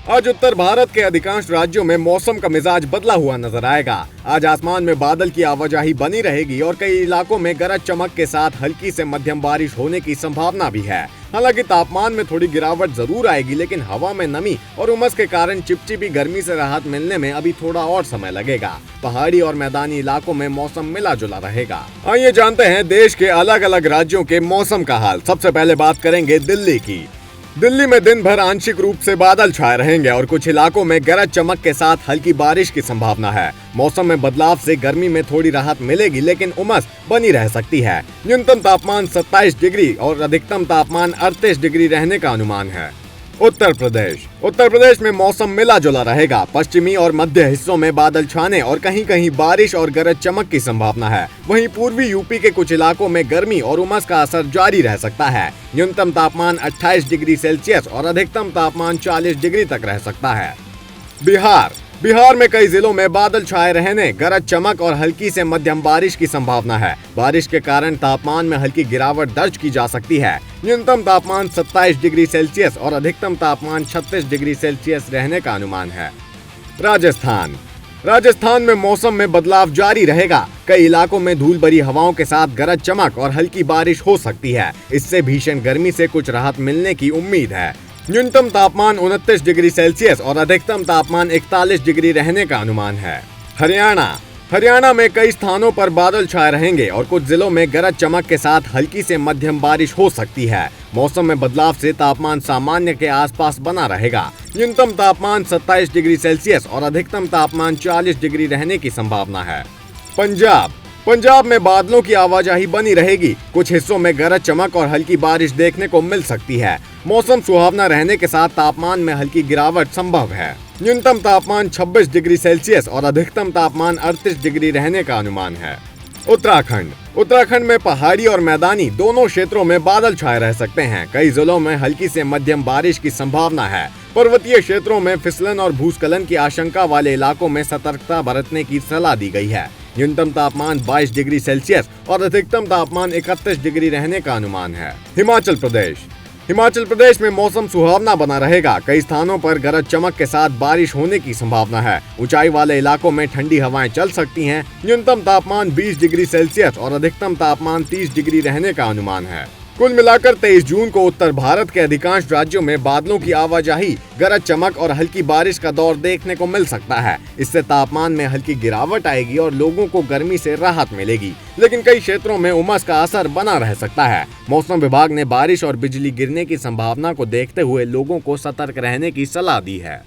आज उत्तर भारत के अधिकांश राज्यों में मौसम का मिजाज बदला हुआ नजर आएगा। आज आसमान में बादल की आवाजाही बनी रहेगी और कई इलाकों में गरज चमक के साथ हल्की से मध्यम बारिश होने की संभावना भी है। हालांकि तापमान में थोड़ी गिरावट जरूर आएगी, लेकिन हवा में नमी और उमस के कारण चिपचिपी गर्मी से राहत मिलने में अभी थोड़ा और समय लगेगा। पहाड़ी और मैदानी इलाकों में मौसम मिला जुला रहेगा। आइए जानते हैं देश के अलग अलग राज्यों के मौसम का हाल। सबसे पहले बात करेंगे दिल्ली की। दिल्ली में दिन भर आंशिक रूप से बादल छाए रहेंगे और कुछ इलाकों में गरज चमक के साथ हल्की बारिश की संभावना है। मौसम में बदलाव से गर्मी में थोड़ी राहत मिलेगी, लेकिन उमस बनी रह सकती है। न्यूनतम तापमान 27 डिग्री और अधिकतम तापमान 38 डिग्री रहने का अनुमान है। उत्तर प्रदेश में मौसम मिला जुला रहेगा। पश्चिमी और मध्य हिस्सों में बादल छाने और कहीं कहीं बारिश और गरज चमक की संभावना है। वहीं पूर्वी यूपी के कुछ इलाकों में गर्मी और उमस का असर जारी रह सकता है। न्यूनतम तापमान 28 डिग्री सेल्सियस और अधिकतम तापमान 40 डिग्री तक रह सकता है। बिहार में कई जिलों में बादल छाए रहने, गरज चमक और हल्की से मध्यम बारिश की संभावना है। बारिश के कारण तापमान में हल्की गिरावट दर्ज की जा सकती है। न्यूनतम तापमान 27 डिग्री सेल्सियस और अधिकतम तापमान 36 डिग्री सेल्सियस रहने का अनुमान है। राजस्थान में मौसम में बदलाव जारी रहेगा। कई इलाकों में धूल भरी हवाओं के साथ गरज चमक और हल्की बारिश हो सकती है। इससे भीषण गर्मी से कुछ राहत मिलने की उम्मीद है। न्यूनतम तापमान 29 डिग्री सेल्सियस और अधिकतम तापमान 41 डिग्री रहने का अनुमान है। हरियाणा में कई स्थानों पर बादल छाए रहेंगे और कुछ जिलों में गरज चमक के साथ हल्की से मध्यम बारिश हो सकती है। मौसम में बदलाव से तापमान सामान्य के आसपास बना रहेगा। न्यूनतम तापमान 27 डिग्री सेल्सियस और अधिकतम तापमान 40 डिग्री रहने की संभावना है। पंजाब में बादलों की आवाजाही बनी रहेगी। कुछ हिस्सों में गरज चमक और हल्की बारिश देखने को मिल सकती है। मौसम सुहावना रहने के साथ तापमान में हल्की गिरावट संभव है। न्यूनतम तापमान 26 डिग्री सेल्सियस और अधिकतम तापमान 38 डिग्री रहने का अनुमान है। उत्तराखंड में पहाड़ी और मैदानी दोनों क्षेत्रों में बादल छाए रह सकते हैं। कई जिलों में हल्की से मध्यम बारिश की संभावना है। पर्वतीय क्षेत्रों में फिसलन और भूस्खलन की आशंका वाले इलाकों में सतर्कता बरतने की सलाह दी गई है। न्यूनतम तापमान 22 डिग्री सेल्सियस और अधिकतम तापमान 31 डिग्री रहने का अनुमान है। हिमाचल प्रदेश में मौसम सुहावना बना रहेगा। कई स्थानों पर गरज चमक के साथ बारिश होने की संभावना है। ऊंचाई वाले इलाकों में ठंडी हवाएं चल सकती हैं। न्यूनतम तापमान 20 डिग्री सेल्सियस और अधिकतम तापमान 30 डिग्री रहने का अनुमान है। कुल मिलाकर 23 जून को उत्तर भारत के अधिकांश राज्यों में बादलों की आवाजाही, गरज चमक और हल्की बारिश का दौर देखने को मिल सकता है। इससे तापमान में हल्की गिरावट आएगी और लोगों को गर्मी से राहत मिलेगी, लेकिन कई क्षेत्रों में उमस का असर बना रह सकता है। मौसम विभाग ने बारिश और बिजली गिरने की संभावना को देखते हुए लोगों को सतर्क रहने की सलाह दी है।